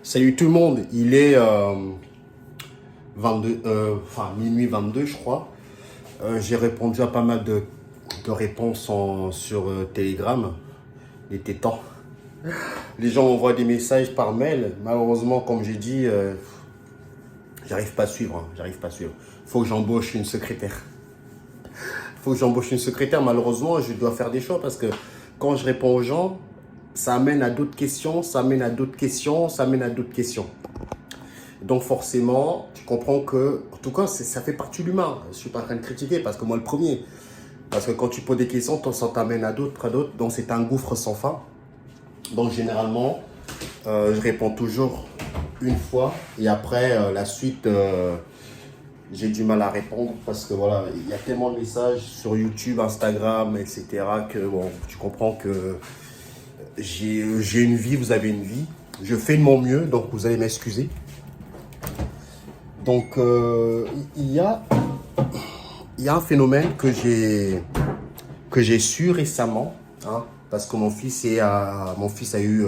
Salut tout le monde, il est 22, minuit 22 je crois. J'ai répondu à pas mal de réponses sur Telegram. Il était temps. Les gens envoient des messages par mail. Malheureusement, comme j'ai dit, j'arrive pas à suivre. J'arrive pas à suivre. Faut que j'embauche une secrétaire. Faut que j'embauche une secrétaire. Malheureusement, je dois faire des choix parce que quand je réponds aux gens, ça amène à d'autres questions, ça amène à d'autres questions, ça amène à d'autres questions. Donc forcément, tu comprends que, en tout cas, ça fait partie de l'humain. Je ne suis pas en train de critiquer parce que moi le premier. Parce que quand tu poses des questions, ça t'amène à d'autres, à d'autres. Donc c'est un gouffre sans fin. Donc généralement, je réponds toujours une fois. Et après, la suite, j'ai du mal à répondre parce que voilà, il y a tellement de messages sur YouTube, Instagram, etc. que bon, tu comprends que j'ai une vie, vous avez une vie. Je fais de mon mieux, donc vous allez m'excuser. Donc, il y a un phénomène que j'ai su récemment, hein, parce que mon fils a eu,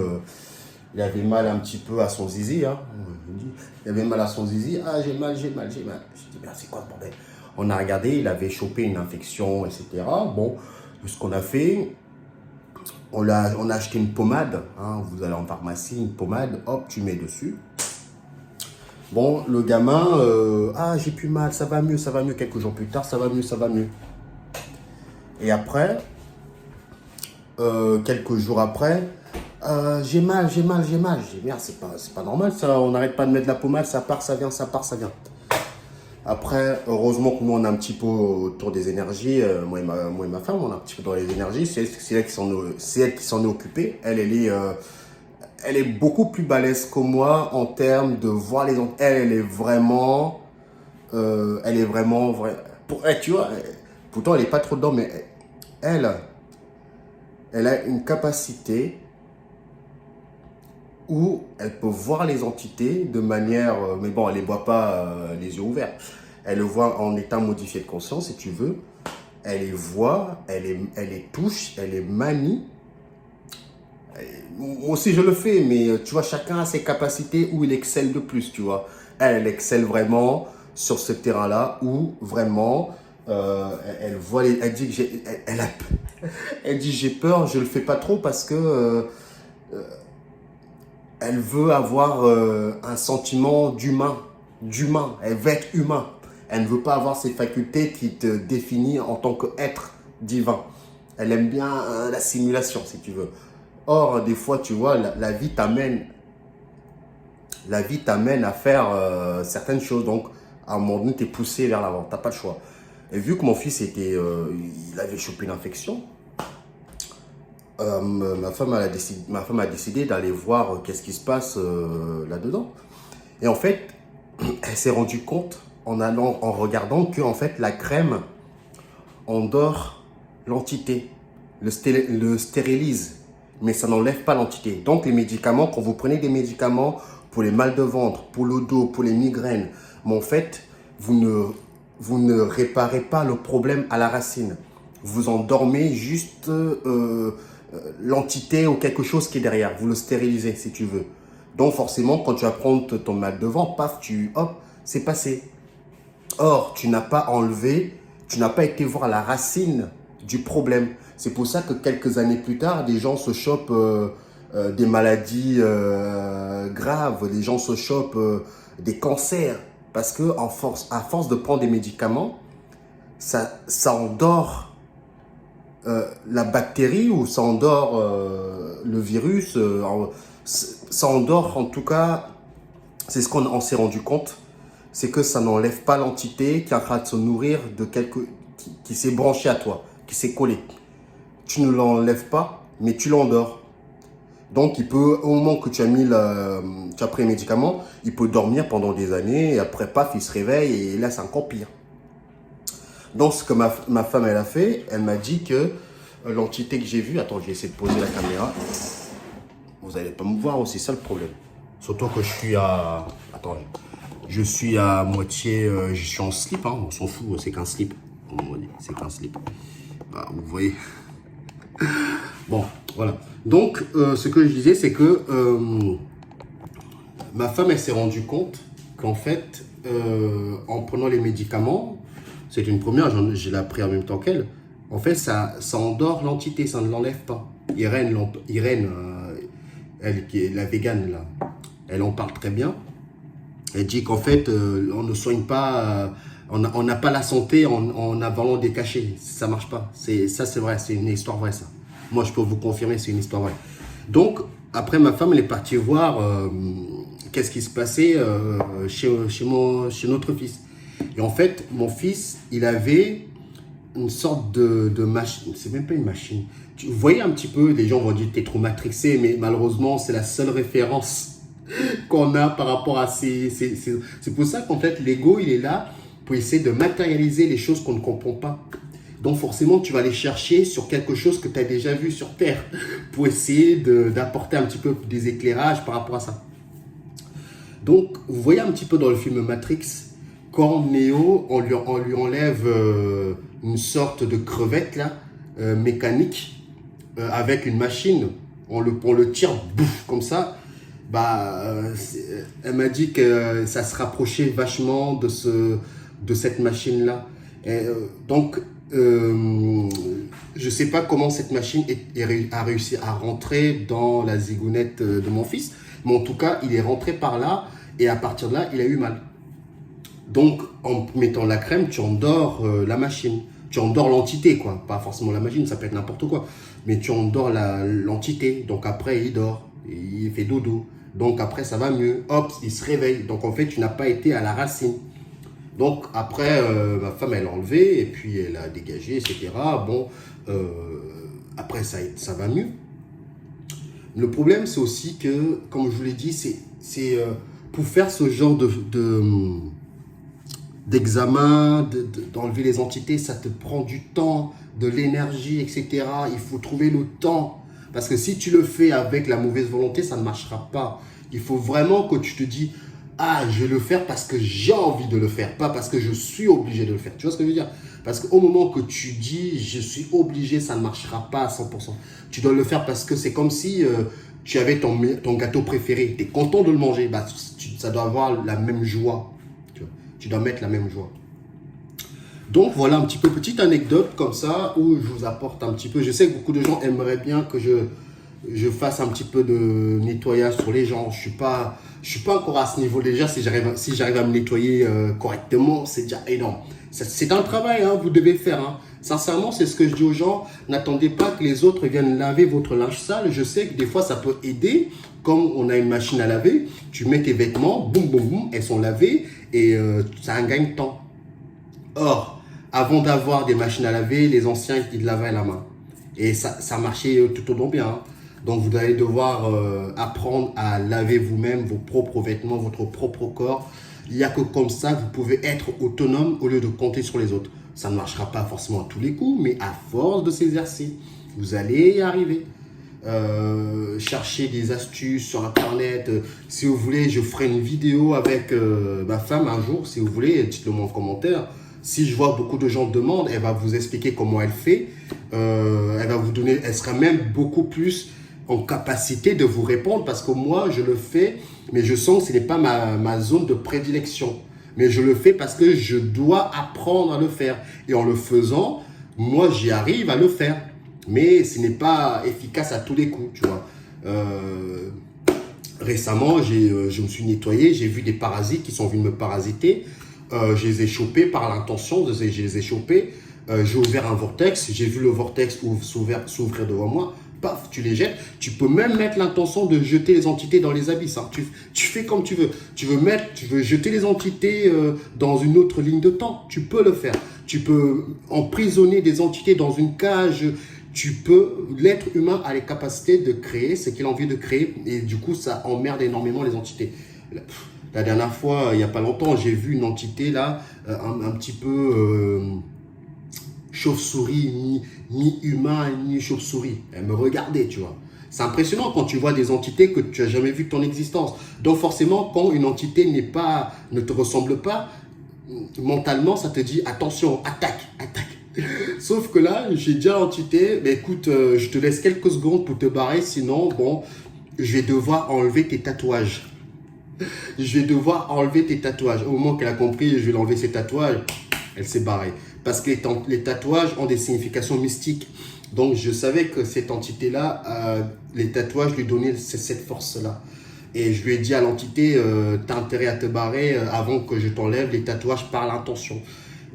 il avait mal un petit peu à son zizi, hein. Il avait mal à son zizi. Ah, j'ai mal. Je dis, mais c'est quoi ce bordel? On a regardé, il avait chopé une infection, etc. Bon, ce qu'on a fait, on a acheté une pommade, hein. Vous allez en pharmacie, une pommade, hop, tu mets dessus. Bon, le gamin, ah, j'ai plus mal, ça va mieux. Quelques jours plus tard, ça va mieux. Et après, quelques jours après, j'ai mal. J'ai dit, merde, c'est pas normal, ça, on n'arrête pas de mettre de la pommade, ça part, ça vient. Après, heureusement que nous, on a un petit peu autour des énergies, moi et ma femme, on a un petit peu dans les énergies, c'est elle qui s'en est occupée, elle est beaucoup plus balèze que moi en termes de voir les gens. Elle est vraiment, tu vois, pourtant elle est pas trop dedans, mais elle a une capacité où elle peut voir les entités de manière, mais bon, elle les voit pas les yeux ouverts. Elle le voit en état modifié de conscience, si tu veux. Elle les voit, elle les touche, elle les manie. Moi aussi je le fais, mais tu vois, chacun a ses capacités où il excelle de plus, tu vois. Elle excelle vraiment sur ce terrain-là où vraiment elle voit elle dit que elle dit j'ai peur, je le fais pas trop parce que elle veut avoir un sentiment d'humain, elle veut être humain. Elle ne veut pas avoir ces facultés qui te définissent en tant qu'être divin. Elle aime bien la simulation, si tu veux. Or, des fois, tu vois, la vie t'amène à faire certaines choses. Donc, à un moment donné, tu es poussé vers l'avant. Tu n'as pas le choix. Et vu que mon fils il avait chopé une infection, ma femme a décidé d'aller voir qu'est-ce qui se passe là-dedans. Et en fait, elle s'est rendue compte en regardant que en fait, la crème endort l'entité, le stérilise. Mais ça n'enlève pas l'entité. Donc les médicaments, quand vous prenez des médicaments pour les mal de ventre, pour le dos, pour les migraines, mais en fait, vous ne réparez pas le problème à la racine. Vous endormez juste l'entité ou quelque chose qui est derrière. Vous le stérilisez si tu veux. Donc forcément, quand tu vas prendre ton mal de ventre, paf, hop, c'est passé. Or, tu n'as pas été voir la racine du problème. C'est pour ça que quelques années plus tard, des gens se chopent des maladies graves, des gens se chopent des cancers. Parce que à force de prendre des médicaments, ça endort la bactérie ou ça endort le virus. Ça endort, en tout cas, c'est ce qu'on s'est rendu compte. C'est que ça n'enlève pas l'entité qui est en train de se nourrir de qui s'est branché à toi, qui s'est collé. Tu ne l'enlèves pas, mais tu l'endors. Donc, il peut, au moment que tu as pris le médicament, il peut dormir pendant des années et après, paf, il se réveille et là, c'est encore pire. Donc, ce que ma femme, elle a fait, elle m'a dit que l'entité que j'ai vue, attends, je vais essayer de poser la caméra. Vous n'allez pas me voir aussi, c'est ça le problème. Surtout que je suis à... Attendez. Je suis à moitié... je suis en slip, hein, on s'en fout, c'est qu'un slip. C'est qu'un slip. Bah, vous voyez. Bon, voilà. Donc, ce que je disais, c'est que ma femme, elle s'est rendue compte qu'en fait, en prenant les médicaments, c'est une première, je l'ai appris en même temps qu'elle, en fait, ça endort l'entité, ça ne l'enlève pas. Irène elle qui est la végane, là, elle en parle très bien. Elle dit qu'en fait, on ne soigne pas, on n'a pas la santé en avalant des cachets. Ça ne marche pas. Ça, c'est vrai, c'est une histoire vraie, ça. Moi, je peux vous confirmer, c'est une histoire vraie. Donc, après, ma femme, elle est partie voir qu'est-ce qui se passait chez notre fils. Et en fait, mon fils, il avait une sorte de machine. C'est même pas une machine. Vous voyez un petit peu, les gens vont dire t'es trop matrixé, mais malheureusement, c'est la seule référence qu'on a par rapport à c'est pour ça qu'en fait, l'ego, il est là pour essayer de matérialiser les choses qu'on ne comprend pas. Donc forcément, tu vas aller chercher sur quelque chose que tu as déjà vu sur Terre pour essayer d'apporter un petit peu des éclairages par rapport à ça. Donc, vous voyez un petit peu dans le film Matrix, quand Neo, on lui enlève une sorte de crevette là, mécanique, avec une machine, on le tire, bouf, comme ça, elle m'a dit que ça se rapprochait vachement de cette machine-là. Donc, je ne sais pas comment cette machine a réussi à rentrer dans la zigounette de mon fils, mais en tout cas, il est rentré par là et à partir de là, il a eu mal. Donc, en mettant la crème, tu endors la machine. Tu endors l'entité, quoi. Pas forcément la machine, ça peut être n'importe quoi. Mais tu endors l'entité. Donc après, il dort. Il fait dodo. Donc après, ça va mieux. Hop, il se réveille. Donc en fait, tu n'as pas été à la racine. Donc après, ma femme, elle a enlevé et puis elle a dégagé, etc. Bon, après, ça va mieux. Le problème, c'est aussi que, comme je vous l'ai dit, c'est pour faire ce genre d'examen, d'enlever les entités, ça te prend du temps, de l'énergie, etc. Il faut trouver le temps. Parce que si tu le fais avec la mauvaise volonté, ça ne marchera pas. Il faut vraiment que tu te dis, ah, je vais le faire parce que j'ai envie de le faire, pas parce que je suis obligé de le faire. Tu vois ce que je veux dire? Parce qu'au moment que tu dis, je suis obligé, ça ne marchera pas à 100%. Tu dois le faire parce que c'est comme si tu avais ton gâteau préféré. Tu es content de le manger. Ça doit avoir la même joie. Tu dois mettre la même joie. Donc voilà un petit peu, petite anecdote comme ça où je vous apporte un petit peu. Je sais que beaucoup de gens aimeraient bien que je fasse un petit peu de nettoyage sur les gens. Je suis pas encore à ce niveau déjà. Si j'arrive à me nettoyer correctement, c'est déjà énorme. C'est un travail, hein, vous devez faire. Hein. Sincèrement, c'est ce que je dis aux gens. N'attendez pas que les autres viennent laver votre linge sale. Je sais que des fois, ça peut aider. Comme on a une machine à laver, tu mets tes vêtements, boum, boum, boum, elles sont lavées et ça a un gain de temps. Or, avant d'avoir des machines à laver, les anciens, ils lavaient à la main. Et ça marchait tout au long bien. Hein. Donc, vous allez devoir apprendre à laver vous-même vos propres vêtements, votre propre corps. Il n'y a que comme ça que vous pouvez être autonome au lieu de compter sur les autres. Ça ne marchera pas forcément à tous les coups, mais à force de s'exercer, vous allez y arriver. Chercher des astuces sur internet. Si vous voulez, je ferai une vidéo avec ma femme un jour. Si vous voulez, dites-le moi en commentaire. Si je vois beaucoup de gens demandent, elle va vous expliquer comment elle fait. Elle va vous donner, elle sera même beaucoup plus en capacité de vous répondre parce que moi, je le fais, mais je sens que ce n'est pas ma zone de prédilection. Mais je le fais parce que je dois apprendre à le faire. Et en le faisant, moi, j'y arrive à le faire. Mais ce n'est pas efficace à tous les coups, tu vois. Récemment, je me suis nettoyé, j'ai vu des parasites qui sont venus me parasiter. Je les ai chopés par l'intention, je les ai chopés. J'ai ouvert un vortex, j'ai vu le vortex s'ouvrir devant moi. Paf, tu les jettes. Tu peux même mettre l'intention de jeter les entités dans les abysses. Hein. Tu fais comme tu veux. Tu veux jeter les entités dans une autre ligne de temps. Tu peux le faire. Tu peux emprisonner des entités dans une cage. L'être humain a les capacités de créer ce qu'il a envie de créer. Et du coup, ça emmerde énormément les entités. La dernière fois, il n'y a pas longtemps, j'ai vu une entité là, un petit peu chauve-souris, mi-humain et mi-chauve-souris. Elle me regardait, tu vois. C'est impressionnant quand tu vois des entités que tu n'as jamais vues de ton existence. Donc forcément, quand une entité ne te ressemble pas, mentalement, ça te dit attention, attaque. Sauf que là, j'ai déjà l'entité, mais écoute, je te laisse quelques secondes pour te barrer, sinon, bon, je vais devoir enlever tes tatouages. Je vais devoir enlever tes tatouages. Au moment qu'elle a compris, je vais l'enlever ses tatouages. Elle s'est barrée. Parce que les tatouages ont des significations mystiques. Donc, je savais que cette entité-là, les tatouages lui donnaient cette force-là. Et je lui ai dit à l'entité, t'as intérêt à te barrer avant que je t'enlève les tatouages par l'intention.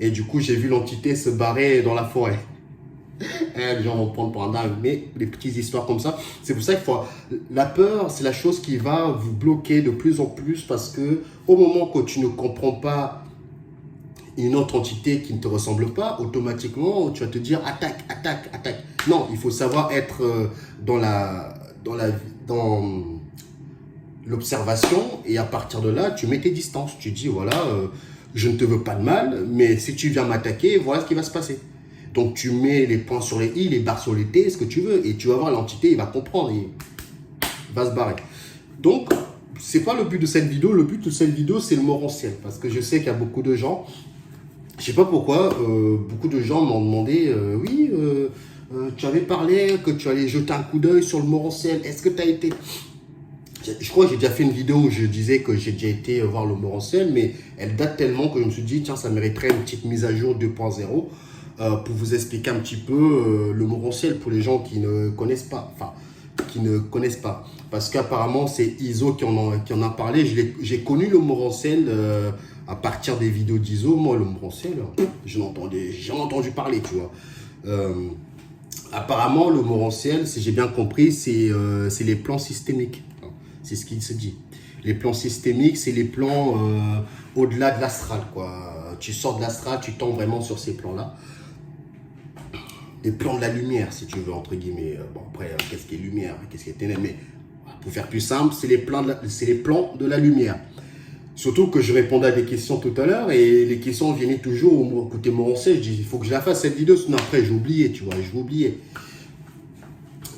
Et du coup, j'ai vu l'entité se barrer dans la forêt. Les gens vont prendre pour un dingue, mais des petites histoires comme ça, c'est pour ça qu'il faut... La peur, c'est la chose qui va vous bloquer de plus en plus parce que au moment que tu ne comprends pas une autre entité qui ne te ressemble pas, automatiquement, tu vas te dire attaque, attaque, attaque. Non, il faut savoir être dans l'observation et à partir de là, tu mets tes distances. Tu dis, voilà, je ne te veux pas de mal, mais si tu viens m'attaquer, voilà ce qui va se passer. Donc, tu mets les points sur les i, les barres sur les t, ce que tu veux. Et tu vas voir l'entité, il va comprendre et il va se barrer. Donc, ce n'est pas le but de cette vidéo. Le but de cette vidéo, c'est le morantiel. Parce que je sais qu'il y a beaucoup de gens, je ne sais pas pourquoi, beaucoup de gens m'ont demandé, oui, tu avais parlé que tu allais jeter un coup d'œil sur le morantiel. Est-ce que tu as été... Je crois que j'ai déjà fait une vidéo où je disais que j'ai déjà été voir le morantiel, mais elle date tellement que je me suis dit, tiens, ça mériterait une petite mise à jour 2.0. Pour vous expliquer un petit peu le morantiel pour les gens qui ne connaissent pas. Enfin, qui ne connaissent pas. Parce qu'apparemment, c'est Iso qui en a parlé. J'ai connu le morantiel à partir des vidéos d'Iso. Moi, le morantiel, j'en ai entendu parler, tu vois. Apparemment, le morantiel, si j'ai bien compris, c'est les plans systémiques. C'est ce qu'il se dit. Les plans systémiques, c'est les plans au-delà de l'astral, quoi. Tu sors de l'astral, tu tombes vraiment sur ces plans-là. Les plans de la lumière, si tu veux, entre guillemets. Bon, après, qu'est-ce qui est lumière, qu'est-ce qui est ténèbres, mais pour faire plus simple, c'est les plans de la lumière. Surtout que je répondais à des questions tout à l'heure et les questions venaient toujours au côté morantiel. Je dis, il faut que je la fasse cette vidéo, sinon après, j'ai oublié, tu vois, je vais oublier.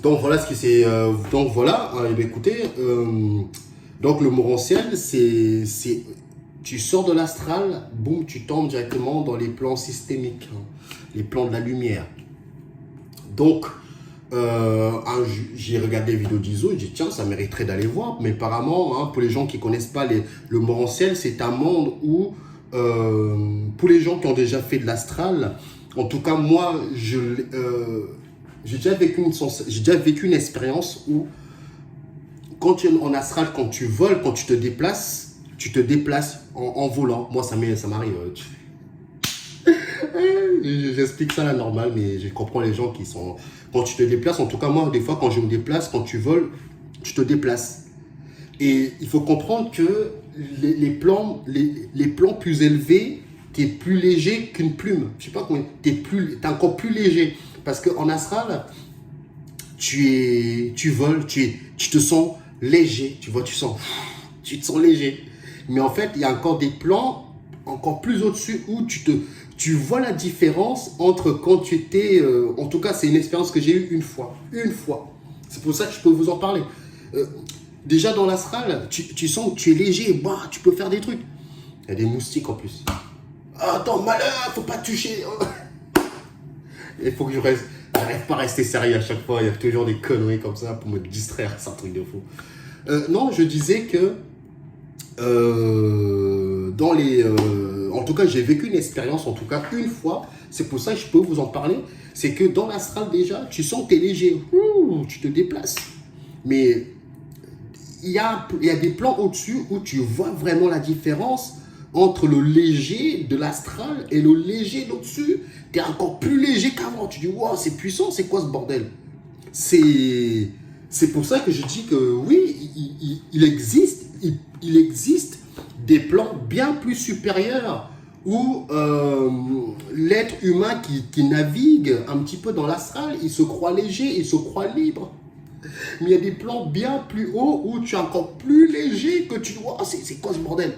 Donc, voilà ce que c'est. Donc, voilà, écoutez, donc le morantiel, c'est tu sors de l'astral, boum, tu tombes directement dans les plans systémiques, hein, les plans de la lumière. Donc, j'ai regardé les vidéos d'Iso, j'ai dit tiens, ça mériterait d'aller voir. Mais apparemment, hein, pour les gens qui ne connaissent pas le morantiel, c'est un monde où, pour les gens qui ont déjà fait de l'astral, en tout cas, moi, j'ai déjà vécu une expérience où, quand tu es en astral, quand tu voles, quand tu te déplaces en volant. Moi, ça m'arrive. J'explique ça là normal, mais je comprends les gens qui sont... Quand tu te déplaces, en tout cas moi, des fois quand je me déplace, quand tu voles, tu te déplaces. Et il faut comprendre que les plans plus élevés, tu es plus léger qu'une plume. Je sais pas comment... Tu es encore plus léger. Parce qu'en astral, tu voles, tu te sens léger. Tu vois, tu te sens léger. Mais en fait, il y a encore des plans encore plus au-dessus où tu vois la différence entre quand tu étais... en tout cas, c'est une expérience que j'ai eue une fois. Une fois. C'est pour ça que je peux vous en parler. Déjà dans l'astral, tu sens que tu es léger. Bah, tu peux faire des trucs. Il y a des moustiques en plus. Ah, attends, malheur, faut pas toucher. Il faut que je reste... J'arrive pas à rester sérieux à chaque fois. Il y a toujours des conneries comme ça pour me distraire. C'est un truc de fou. Non, je disais que... dans les... en tout cas, j'ai vécu une expérience, en tout cas, une fois. C'est pour ça que je peux vous en parler. C'est que dans l'astral, déjà, tu sens que tu es léger. Ouh, tu te déplaces. Mais il y a des plans au-dessus où tu vois vraiment la différence entre le léger de l'astral et le léger d'au-dessus. Tu es encore plus léger qu'avant. Tu dis, wow, c'est puissant, c'est quoi ce bordel? C'est pour ça que je dis que oui, il existe des plans bien plus supérieurs où l'être humain qui navigue un petit peu dans l'astral, il se croit léger, il se croit libre. Mais il y a des plans bien plus hauts où tu es encore plus léger que tu vois, c'est quoi ce bordel?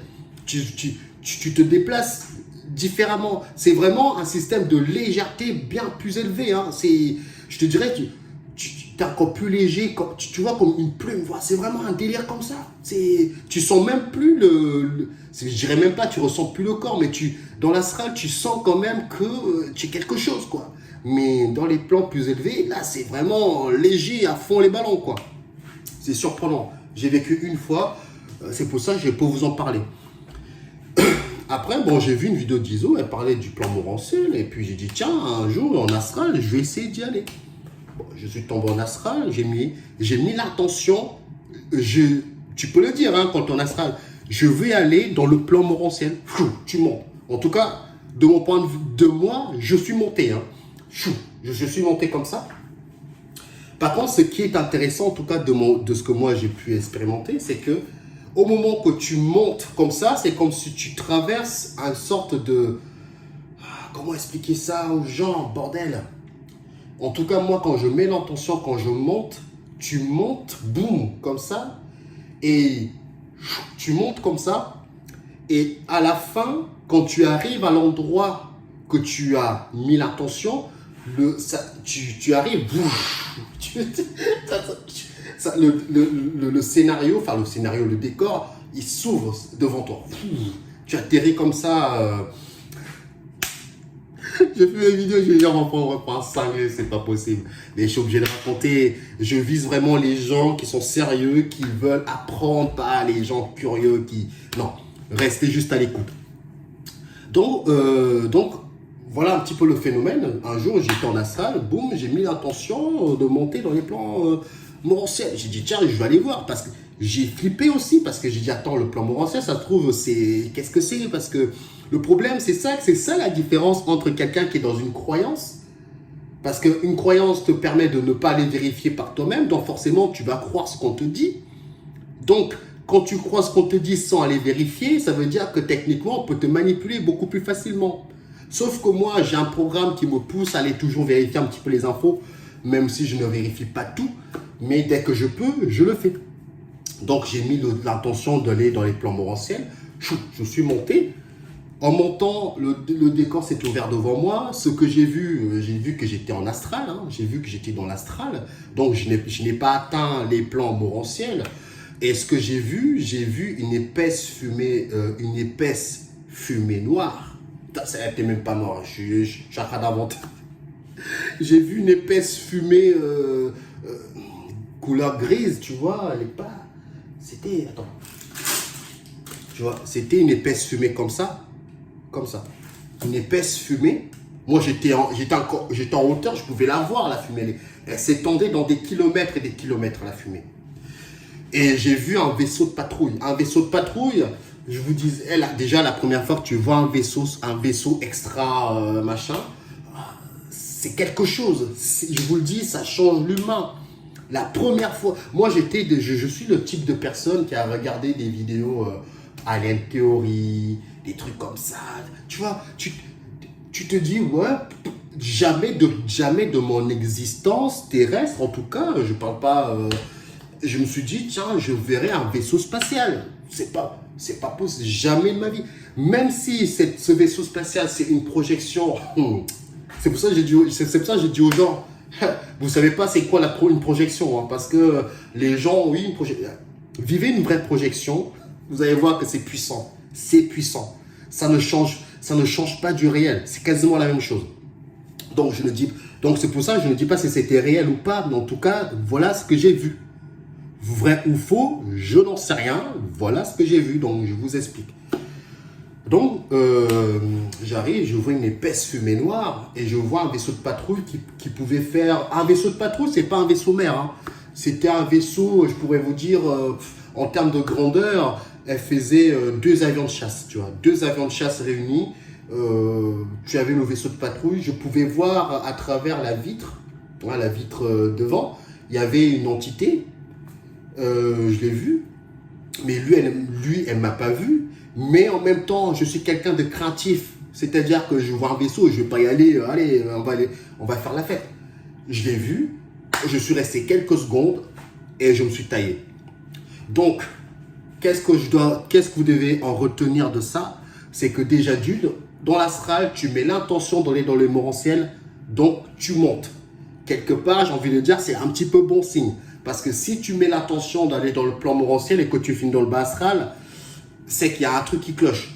Tu te déplaces différemment. C'est vraiment un système de légèreté bien plus élevé. Hein. Je te dirais que tu es encore plus léger, tu vois, comme une plume. C'est vraiment un délire comme ça. Tu sens même plus je dirais même pas, tu ressens plus le corps, mais dans l'astral, tu sens quand même que tu es quelque chose, quoi. Mais dans les plans plus élevés, là, c'est vraiment léger à fond les ballons, quoi. C'est surprenant. J'ai vécu une fois. C'est pour ça que je peux vous en parler. Après, bon, j'ai vu une vidéo d'Iso, elle parlait du plan morantiel, et puis j'ai dit, tiens, un jour en astral, je vais essayer d'y aller. Bon, je suis tombé en astral, j'ai mis l'attention, tu peux le dire, hein, quand tu es en astral, je vais aller dans le plan morantiel. Tu montes. En tout cas, de mon point de vue, de moi, je suis monté. Hein. Je suis monté comme ça. Par contre, ce qui est intéressant, en tout cas de ce que moi j'ai pu expérimenter, c'est que au moment que tu montes comme ça, c'est comme si tu traverses une sorte de... Comment expliquer ça aux gens, bordel? En tout cas, moi, quand je mets l'intention, quand je monte, tu montes, boum, comme ça, et tu montes comme ça, et à la fin, quand tu arrives à l'endroit que tu as mis l'intention, tu arrives, le scénario, enfin le scénario, le décor, il s'ouvre devant toi. Tu atterris comme ça. J'ai fait une vidéo, je vais dire, on reprend un cinglé, c'est pas possible. Mais je suis obligé de raconter. Je vise vraiment les gens qui sont sérieux, qui veulent apprendre, pas les gens curieux qui... Non, restez juste à l'écoute. Donc, voilà un petit peu le phénomène. Un jour, j'étais en astral, boum, j'ai mis l'intention de monter dans les plans morantiels. J'ai dit, tiens, je vais aller voir, parce que j'ai flippé aussi, parce que j'ai dit, attends, le plan morantiel, ça se trouve, c'est... Qu'est-ce que c'est? Parce que le problème, c'est ça la différence entre quelqu'un qui est dans une croyance, parce qu'une croyance te permet de ne pas aller vérifier par toi-même, donc forcément, tu vas croire ce qu'on te dit. Donc, quand tu crois ce qu'on te dit sans aller vérifier, ça veut dire que techniquement, on peut te manipuler beaucoup plus facilement. Sauf que moi, j'ai un programme qui me pousse à aller toujours vérifier un petit peu les infos, même si je ne vérifie pas tout. Mais dès que je peux, je le fais. Donc, j'ai mis l'intention d'aller dans les plans morantiels. Je suis monté. En montant, le décor s'est ouvert devant moi. Ce que j'ai vu que j'étais en astral. Hein, j'ai vu que j'étais dans l'astral. Donc, je n'ai pas atteint les plans morantiels. Et ce que j'ai vu une épaisse fumée noire. Ça n'était même pas noir, je suis en train d'inventer. J'ai vu une épaisse fumée couleur grise, tu vois, elle est pas... C'était... Attends. Tu vois, c'était une épaisse fumée comme ça. Comme ça. Une épaisse fumée. Moi, j'étais en hauteur, je pouvais la voir, la fumée. Elle s'étendait dans des kilomètres et des kilomètres, la fumée. Et j'ai vu un vaisseau de patrouille. Un vaisseau de patrouille... Je vous dis, déjà la première fois que tu vois un vaisseau extra machin, c'est quelque chose. Je vous le dis, ça change l'humain. La première fois, moi je suis le type de personne qui a regardé des vidéos Alien Theory, des trucs comme ça. Tu vois, tu te dis, ouais, jamais de mon existence terrestre, en tout cas, je parle pas. Je me suis dit, tiens, je verrai un vaisseau spatial. C'est pas possible, jamais de ma vie. Même si ce vaisseau spatial, c'est une projection. C'est pour ça que j'ai dit aux gens, vous savez pas c'est quoi une projection, hein, parce que les gens, oui, vivez une vraie projection, vous allez voir que c'est puissant. C'est puissant. Ça ne change pas du réel. C'est quasiment la même chose. Donc c'est pour ça que je ne dis pas si c'était réel ou pas, mais en tout cas, voilà ce que j'ai vu. Vrai ou faux, je n'en sais rien. Voilà ce que j'ai vu, donc je vous explique. Donc, j'arrive, je vois une épaisse fumée noire et je vois un vaisseau de patrouille qui pouvait faire... Un vaisseau de patrouille, c'est pas un vaisseau mère. Hein. C'était un vaisseau, je pourrais vous dire, en termes de grandeur, elle faisait 2 avions de chasse, tu vois. 2 avions de chasse réunis. Tu avais le vaisseau de patrouille. Je pouvais voir à travers la vitre, hein, la vitre devant, il y avait une entité. Je l'ai vu, mais lui, elle m'a pas vu. Mais en même temps, je suis quelqu'un de craintif. C'est-à-dire que je vois un vaisseau, je ne vais pas y aller. Allez, on va faire la fête. Je l'ai vu, je suis resté quelques secondes et je me suis taillé. Donc, qu'est-ce que vous devez en retenir de ça? C'est que déjà d'une, dans l'astral, tu mets l'intention d'aller dans le morantiel, donc tu montes. Quelque part, j'ai envie de dire, c'est un petit peu bon signe. Parce que si tu mets l'intention d'aller dans le plan morantiel et que tu finis dans le bas astral, c'est qu'il y a un truc qui cloche.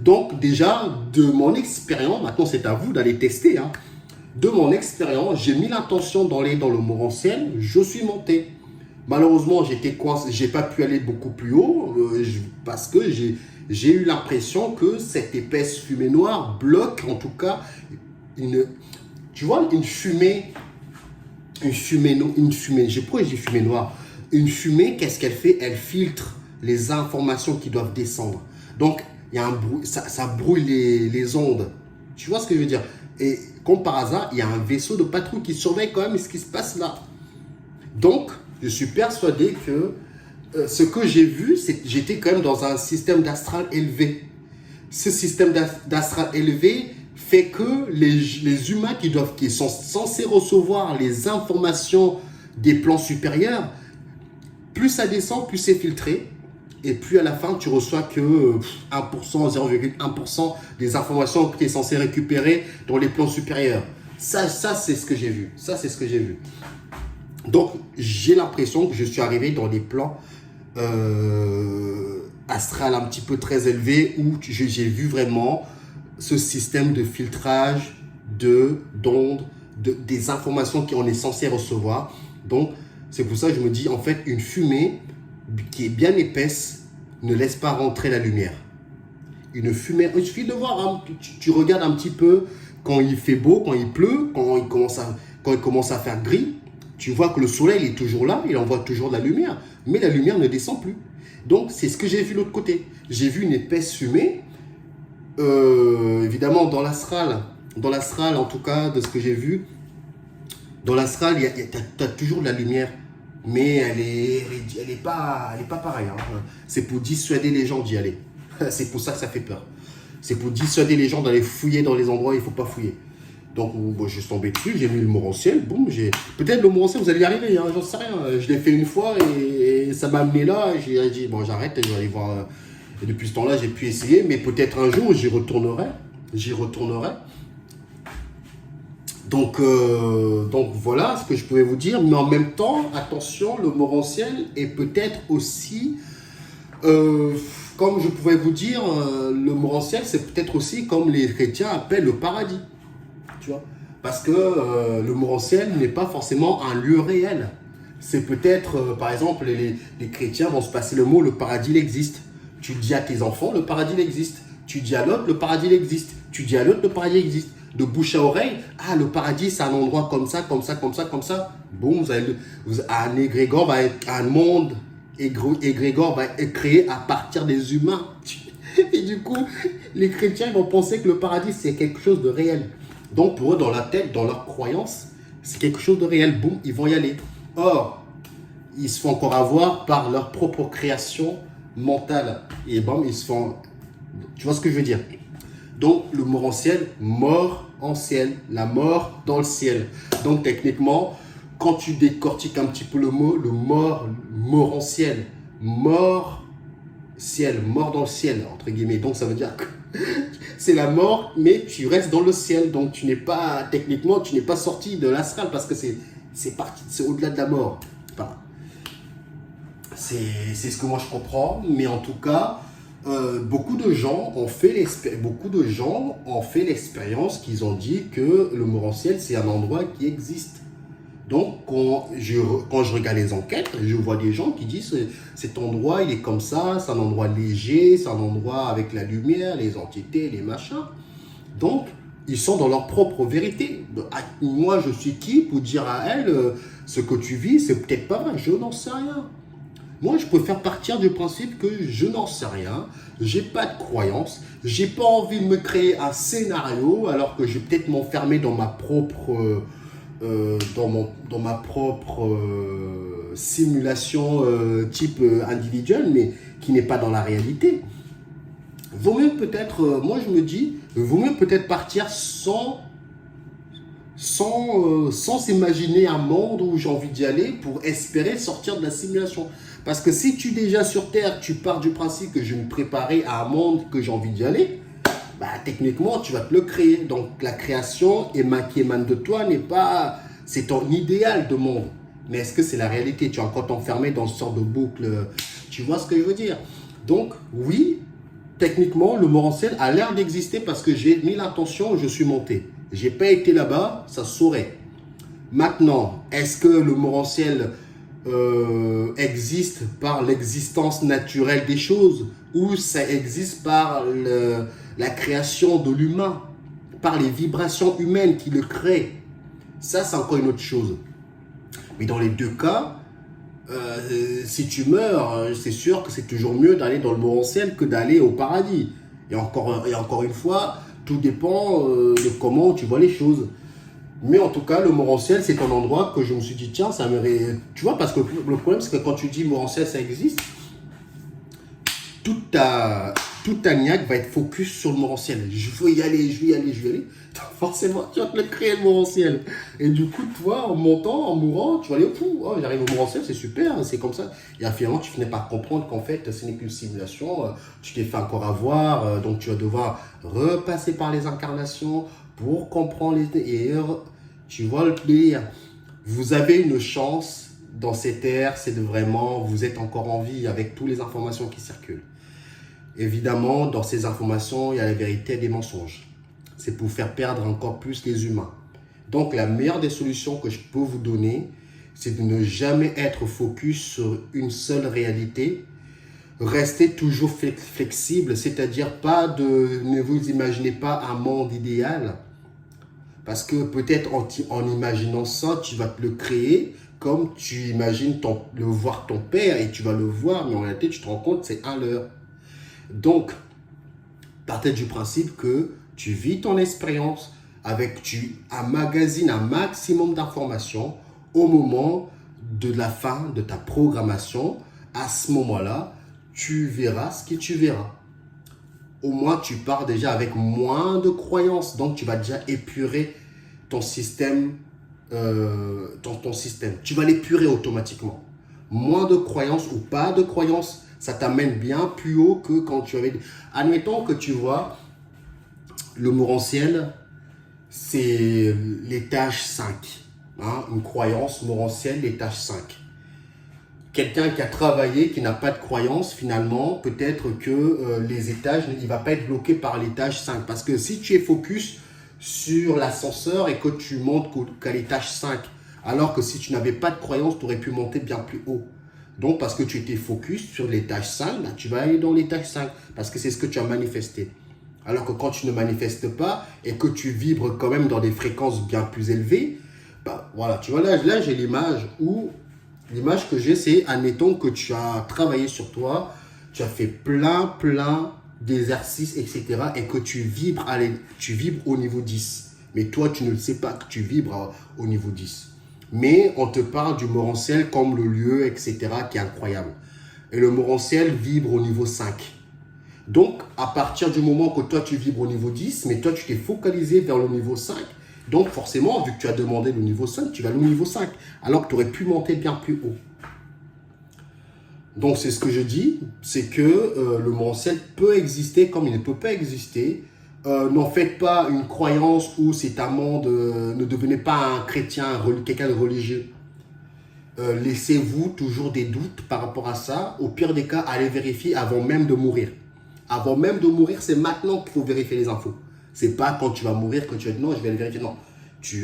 Donc déjà, de mon expérience, maintenant c'est à vous d'aller tester. Hein. De mon expérience, j'ai mis l'intention d'aller dans le morantiel, je suis monté. Malheureusement, j'étais coincé, j'ai pas pu aller beaucoup plus haut parce que j'ai eu l'impression que cette épaisse fumée noire bloque, en tout cas, tu vois, pourquoi j'ai fumée noire? Une fumée, qu'est-ce qu'elle fait? Elle filtre les informations qui doivent descendre. Donc, il y a un bruit, ça brouille les ondes. Tu vois ce que je veux dire? Et comme par hasard, il y a un vaisseau de patrouille qui surveille quand même ce qui se passe là. Donc, je suis persuadé que ce que j'ai vu, c'est que j'étais quand même dans un système d'astral élevé. Ce système d'astral élevé fait que les humains qui sont censés recevoir les informations des plans supérieurs, plus ça descend, plus c'est filtré. Et puis à la fin, tu reçois que 1%, 0,1% des informations que tu es censé récupérer dans les plans supérieurs. Ça c'est ce que j'ai vu. Ça, c'est ce que j'ai vu. Donc, j'ai l'impression que je suis arrivé dans des plans astral un petit peu très élevés où j'ai vu vraiment ce système de filtrage d'ondes, des informations qu'on est censé recevoir. Donc, c'est pour ça que je me dis, en fait, une fumée qui est bien épaisse ne laisse pas rentrer la lumière. Une fumée, il suffit de voir, hein, tu regardes un petit peu quand il fait beau, quand il pleut, quand il commence à faire gris. Tu vois que le soleil est toujours là, il envoie toujours de la lumière, mais la lumière ne descend plus. Donc, c'est ce que j'ai vu de l'autre côté. J'ai vu une épaisse fumée, évidemment dans l'astral, en tout cas, de ce que j'ai vu, dans l'astral, tu as toujours de la lumière, mais elle est pas pareille. Hein. C'est pour dissuader les gens d'y aller. C'est pour ça que ça fait peur. C'est pour dissuader les gens d'aller fouiller dans les endroits où il ne faut pas fouiller. Donc, bon, je suis tombé dessus, j'ai mis le morantiel, boum, peut-être le morantiel, vous allez y arriver, hein, j'en sais rien. Je l'ai fait une fois et ça m'a amené là, j'ai dit, bon, j'arrête, je vais aller voir. Et depuis ce temps-là, j'ai pu essayer, mais peut-être un jour, j'y retournerai. Donc voilà ce que je pouvais vous dire, mais en même temps, attention, le morantiel est peut-être aussi, comme je pouvais vous dire, le morantiel, c'est peut-être aussi comme les chrétiens appellent le paradis. Tu vois, parce que le morantiel n'est pas forcément un lieu réel. C'est peut-être, par exemple, les chrétiens vont se passer le mot, le paradis il existe. Tu dis à tes enfants, le paradis il existe. Tu dis à l'autre, le paradis il existe. Tu dis à l'autre, le paradis il existe. De bouche à oreille, ah, le paradis c'est un endroit comme ça, comme ça, comme ça, comme ça. Bon, un égrégore va être un monde, égrégore va être créé à partir des humains. Et du coup, les chrétiens vont penser que le paradis c'est quelque chose de réel. Donc pour eux, dans la tête, dans leur croyance, c'est quelque chose de réel. Boum, ils vont y aller. Or, ils se font encore avoir par leur propre création mentale. Et bam, ils se font... Tu vois ce que je veux dire? Donc, le morantiel, mort en ciel. La mort dans le ciel. Donc, techniquement, quand tu décortiques un petit peu le mot, morantiel, mort ciel, mort dans le ciel, entre guillemets. Donc, ça veut dire que c'est la mort, mais tu restes dans le ciel. Donc, techniquement, tu n'es pas sorti de l'astral parce que c'est au-delà de la mort. Enfin, c'est ce que moi je comprends. Mais en tout cas, beaucoup de gens ont fait l'expérience qu'ils ont dit que le morantiel, c'est un endroit qui existe. Donc, quand je regarde les enquêtes, je vois des gens qui disent cet endroit, il est comme ça, c'est un endroit léger, c'est un endroit avec la lumière, les entités, les machins. Donc, ils sont dans leur propre vérité. Moi, je suis qui pour dire à elle, ce que tu vis, c'est peut-être pas vrai, je n'en sais rien. Moi, je préfère partir du principe que je n'en sais rien, j'ai pas de croyance, j'ai pas envie de me créer un scénario alors que je vais peut-être m'enfermer dans ma propre... dans ma propre simulation type individuelle, mais qui n'est pas dans la réalité. Vaut mieux peut-être, moi je me dis, vaut mieux peut-être partir sans s'imaginer un monde où j'ai envie d'y aller pour espérer sortir de la simulation. Parce que si tu es déjà sur Terre, tu pars du principe que je vais me préparer à un monde que j'ai envie d'y aller, bah, techniquement, tu vas te le créer. Donc, la création qui émane de toi n'est pas... C'est ton idéal de monde. Mais est-ce que c'est la réalité? Tu es encore enfermé dans une sorte de boucle. Tu vois ce que je veux dire? Donc, oui, techniquement, le morantiel a l'air d'exister parce que j'ai mis l'intention, je suis monté. Je n'ai pas été là-bas, ça se saurait. Maintenant, est-ce que le morantiel existe par l'existence naturelle des choses, ou ça existe par la création de l'humain, par les vibrations humaines qui le créent. Ça, c'est encore une autre chose. Mais dans les deux cas, si tu meurs, c'est sûr que c'est toujours mieux d'aller dans le morantiel que d'aller au paradis. Et encore une fois, tout dépend de comment tu vois les choses. Mais en tout cas, le Morantiel, c'est un endroit que je me suis dit, tiens, ça mérite. Tu vois, parce que le problème, c'est que quand tu dis Morantiel, ça existe, toute ta niaque va être focus sur le Morantiel. Je veux y aller, je veux y aller, je veux y aller. Forcément, tu vas te le créer, le Morantiel. Et du coup, toi, en montant, en mourant, tu vas aller au fond. Oh, j'arrive au Morantiel, c'est super, c'est comme ça. Et finalement, tu finis par comprendre qu'en fait, ce n'est qu'une simulation. Tu t'es fait encore avoir, donc tu vas devoir repasser par les incarnations pour comprendre les erreurs. Tu vois le délire. Vous avez une chance dans cette ère, c'est de vraiment, vous êtes encore en vie avec toutes les informations qui circulent. Évidemment, dans ces informations, il y a la vérité et des mensonges. C'est pour faire perdre encore plus les humains. Donc, la meilleure des solutions que je peux vous donner, c'est de ne jamais être focus sur une seule réalité. Restez toujours flexible, c'est-à-dire ne vous imaginez pas un monde idéal. Parce que peut-être en imaginant ça, tu vas te le créer comme tu imagines le voir ton père et tu vas le voir, mais en réalité, tu te rends compte que c'est un leurre. Donc, partez du principe que tu vis ton expérience tu emmagasines un maximum d'informations au moment de la fin de ta programmation. À ce moment-là, tu verras ce que tu verras. Au moins, tu pars déjà avec moins de croyances. Donc, tu vas déjà épurer ton système. Ton système. Tu vas l'épurer automatiquement. Moins de croyances ou pas de croyances, ça t'amène bien plus haut que quand tu avais... Admettons que tu vois le Morantiel, c'est l'étage 5. Hein, une croyance Morantiel, l'étage 5. Quelqu'un qui a travaillé, qui n'a pas de croyance, finalement, peut-être que les étages, il ne va pas être bloqué par l'étage 5. Parce que si tu es focus sur l'ascenseur et que tu montes qu'à l'étage 5, alors que si tu n'avais pas de croyance, tu aurais pu monter bien plus haut. Donc, parce que tu étais focus sur l'étage 5, là, tu vas aller dans l'étage 5, parce que c'est ce que tu as manifesté. Alors que quand tu ne manifestes pas et que tu vibres quand même dans des fréquences bien plus élevées, bah, voilà, tu vois, là j'ai l'image où... L'image que j'ai, c'est, admettons que tu as travaillé sur toi, tu as fait plein d'exercices, etc. et que tu vibres au niveau 10. Mais toi, tu ne le sais pas que tu vibres au niveau 10. Mais on te parle du Morantiel comme le lieu, etc. qui est incroyable. Et le Morantiel vibre au niveau 5. Donc, à partir du moment que toi, tu vibres au niveau 10, mais toi, tu t'es focalisé vers le niveau 5, donc forcément, vu que tu as demandé le niveau 5, tu vas aller au niveau 5, alors que tu aurais pu monter bien plus haut. Donc c'est ce que je dis, c'est que le Morantiel peut exister comme il ne peut pas exister. N'en faites pas une croyance où c'est un monde, ne devenez pas un chrétien, quelqu'un de religieux. Laissez-vous toujours des doutes par rapport à ça. Au pire des cas, allez vérifier avant même de mourir. Avant même de mourir, c'est maintenant qu'il faut vérifier les infos. C'est pas quand tu vas mourir que tu vas dire non, je vais aller vérifier. Non.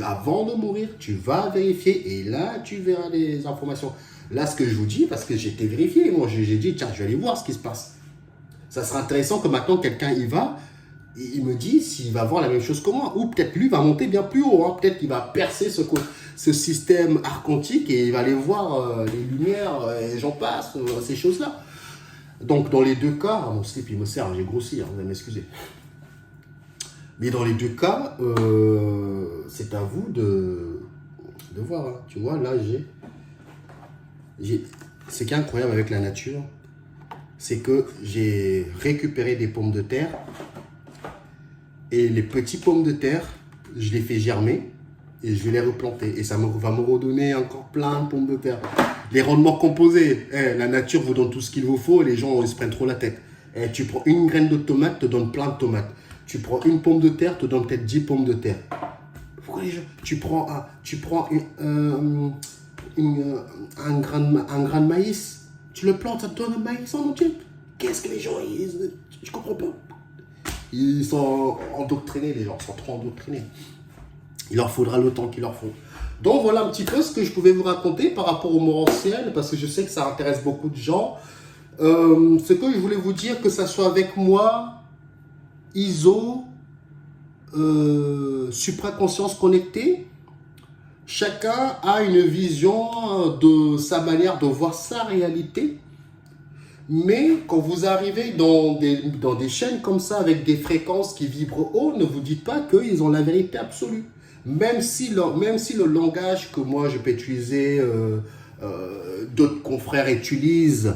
Avant de mourir, tu vas vérifier et là, tu verras les informations. Là, ce que je vous dis, parce que j'ai été vérifié, moi, j'ai dit, tiens, je vais aller voir ce qui se passe. Ça sera intéressant que maintenant, quelqu'un y va, et il me dit s'il va voir la même chose que moi. Ou peut-être lui va monter bien plus haut. Hein. Peut-être qu'il va percer ce système archontique et il va aller voir les lumières et j'en passe, ces choses-là. Donc, dans les deux cas, mon slip, il me sert, j'ai grossi, hein, vous allez m'excuser. Mais dans les deux cas, c'est à vous de voir. Hein. Tu vois, là, ce qui est incroyable avec la nature, c'est que j'ai récupéré des pommes de terre. Et les petits pommes de terre, je les fais germer et je vais les replanter. Et ça va me redonner encore plein de pommes de terre. Les rendements composés, la nature vous donne tout ce qu'il vous faut et les gens ils se prennent trop la tête. Tu prends une graine de tomate, te donne plein de tomates. Tu prends une pomme de terre, te donne peut-être 10 pommes de terre. Pourquoi les gens... Tu prends un grain de maïs, tu le plantes, ça te donne un maïs en entier. Qu'est-ce que les gens, je comprends pas. Ils sont endoctrinés, les gens sont trop endoctrinés. Il leur faudra le temps qu'il leur faut. Donc voilà un petit peu ce que je pouvais vous raconter par rapport au Morantiel, parce que je sais que ça intéresse beaucoup de gens. Ce que je voulais vous dire, que ça soit avec moi, ISO, supraconscience connectée, chacun a une vision de sa manière de voir sa réalité. Mais quand vous arrivez dans des chaînes comme ça, avec des fréquences qui vibrent haut, ne vous dites pas qu'ils ont la vérité absolue. Même si le langage que moi je peux utiliser, d'autres confrères utilisent,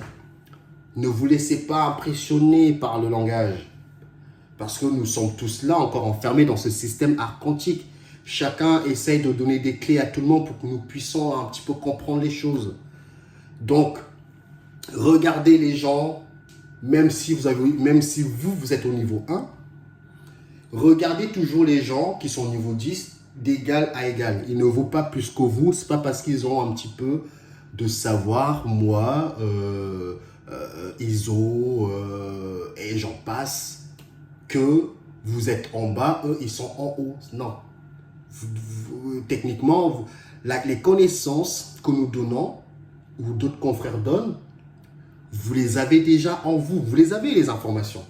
ne vous laissez pas impressionner par le langage. Parce que nous sommes tous là, encore enfermés dans ce système archontique. Chacun essaye de donner des clés à tout le monde pour que nous puissions un petit peu comprendre les choses. Donc, regardez les gens, même si vous êtes au niveau 1, regardez toujours les gens qui sont au niveau 10 d'égal à égal. Ils ne vaut pas plus que vous. Ce n'est pas parce qu'ils ont un petit peu de savoir, moi, ISO, et j'en passe, que vous êtes en bas, eux, ils sont en haut. Non. Techniquement, les connaissances que nous donnons, ou d'autres confrères donnent, vous les avez déjà en vous. Vous les avez, les informations.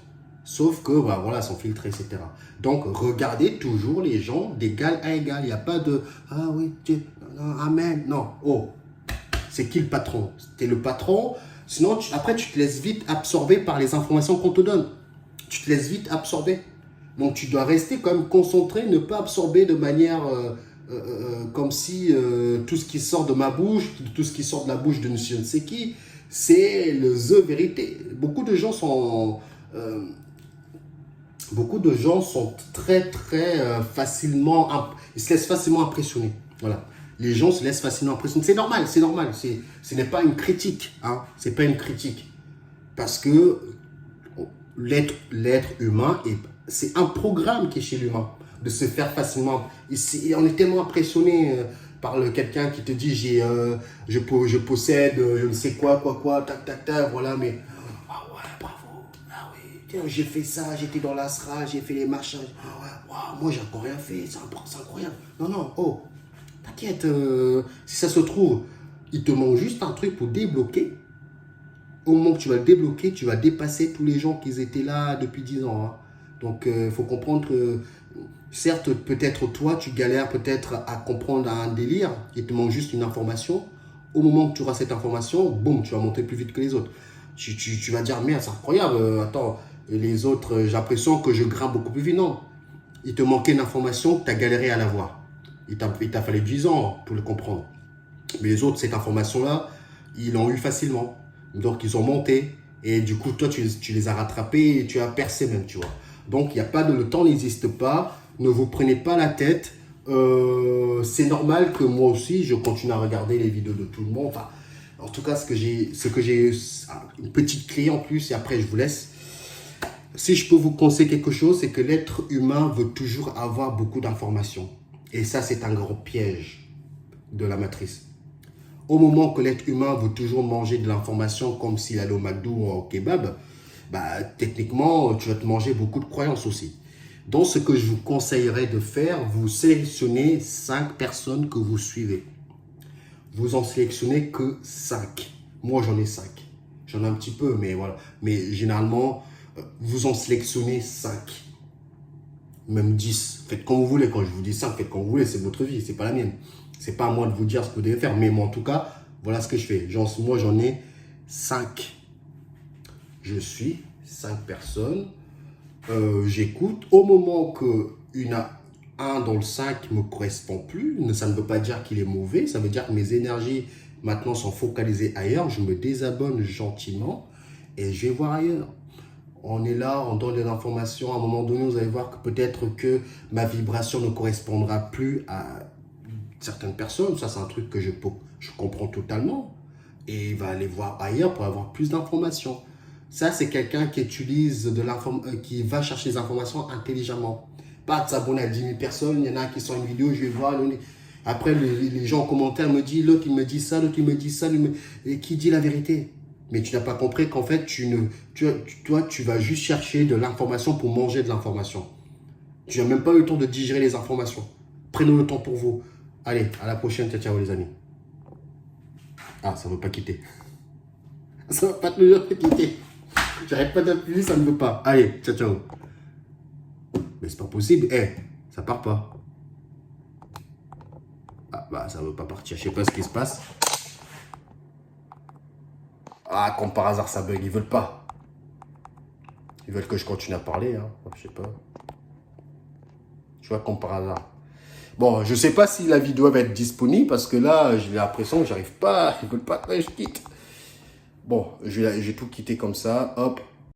Sauf que, bah, voilà, elles sont filtrées, etc. Donc, regardez toujours les gens d'égal à égal. Il n'y a pas de « Ah oui, Dieu, amen ». Non. Oh, c'est qui le patron? Tu es le patron. Sinon, après, tu te laisses vite absorber par les informations qu'on te donne. Tu te laisses vite absorber. Donc, tu dois rester quand même concentré, ne pas absorber de manière comme si tout ce qui sort de ma bouche, tout ce qui sort de la bouche de je ne sais qui, c'est le the vérité. Beaucoup de gens sont très facilement, ils se laissent facilement impressionner. Voilà. Les gens se laissent facilement impressionner. C'est normal, c'est normal. Ce n'est pas une critique. Hein. C'est pas une critique. Parce que l'être humain, c'est un programme qui est chez l'humain, de se faire facilement. On est tellement impressionné par quelqu'un qui te dit je possède je ne sais quoi, tac, voilà, mais ah ouais, bravo, ah oui, tiens, j'ai fait ça, j'étais dans l'Asra, j'ai fait les machins, ah ouais, wow, moi j'ai encore rien fait, c'est incroyable. Non, oh, t'inquiète, si ça se trouve, il te manque juste un truc pour débloquer. Au moment que tu vas le débloquer, tu vas dépasser tous les gens qui étaient là depuis 10 ans. Hein. Donc, il faut comprendre que, certes, peut-être toi, tu galères peut-être à comprendre un délire, il te manque juste une information. Au moment que tu auras cette information, boum, tu vas monter plus vite que les autres. Tu vas dire, merde, c'est incroyable, attends, les autres, j'ai l'impression que je grimpe beaucoup plus vite. Non, il te manquait une information que tu as galéré à l'avoir. Il t'a fallu 10 ans pour le comprendre. Mais les autres, cette information-là, ils l'ont eu facilement. Donc, ils ont monté et du coup, toi, tu les as rattrapés et tu as percé même, tu vois. Donc, il n'y a pas le temps n'existe pas. Ne vous prenez pas la tête. C'est normal que moi aussi, je continue à regarder les vidéos de tout le monde. Enfin, en tout cas, ce que j'ai, une petite clé en plus et après, je vous laisse. Si je peux vous conseiller quelque chose, c'est que l'être humain veut toujours avoir beaucoup d'informations. Et ça, c'est un grand piège de la matrice. Au moment que l'être humain veut toujours manger de l'information comme s'il allait au McDo ou au kebab, bah, techniquement, tu vas te manger beaucoup de croyances aussi. Donc, ce que je vous conseillerais de faire, vous sélectionnez 5 personnes que vous suivez. Vous en sélectionnez que 5. Moi, j'en ai 5. J'en ai un petit peu, mais voilà. Mais généralement, vous en sélectionnez 5. Même 10. Faites comme vous voulez. Quand je vous dis 5, faites comme vous voulez. C'est votre vie, c'est pas la mienne. C'est pas à moi de vous dire ce que vous devez faire. Mais moi, en tout cas, voilà ce que je fais. Moi, j'en ai 5. Je suis 5 personnes. J'écoute. Au moment qu'il y en a un dans le 5 ne me correspond plus, ça ne veut pas dire qu'il est mauvais. Ça veut dire que mes énergies maintenant sont focalisées ailleurs. Je me désabonne gentiment et je vais voir ailleurs. On est là, on donne des informations. À un moment donné, vous allez voir que peut-être que ma vibration ne correspondra plus à certaines personnes. Ça, c'est un truc que je comprends totalement. Et il va aller voir ailleurs pour avoir plus d'informations. Ça, c'est quelqu'un qui utilise qui va chercher des informations intelligemment. Pas de s'abonner à 10 000 personnes. Il y en a qui sont une vidéo, je vais voir. Après, les gens en commentaire me disent, l'autre il me dit ça, l'autre il me dit ça. Et qui dit la vérité? Mais tu n'as pas compris qu'en fait, toi, tu vas juste chercher de l'information pour manger de l'information. Tu n'as même pas eu le temps de digérer les informations. Prenez le temps pour vous. Allez, à la prochaine. Ciao, ciao les amis. Ah, ça ne veut pas quitter. Ça ne va pas te quitter. J'arrête pas d'appuyer, ça ne veut pas. Allez, ciao, ciao. Mais c'est pas possible. Eh, ça part pas. Ah, bah, ça veut pas partir. Je sais pas ce qui se passe. Ah, comme par hasard, ça bug. Ils veulent pas. Ils veulent que je continue à parler, hein. Je sais pas. Tu vois, comme par hasard. Bon, je sais pas si la vidéo va être disponible parce que là, j'ai l'impression que j'arrive pas. Ils veulent pas que je quitte. Bon, j'ai tout quitté comme ça. Hop.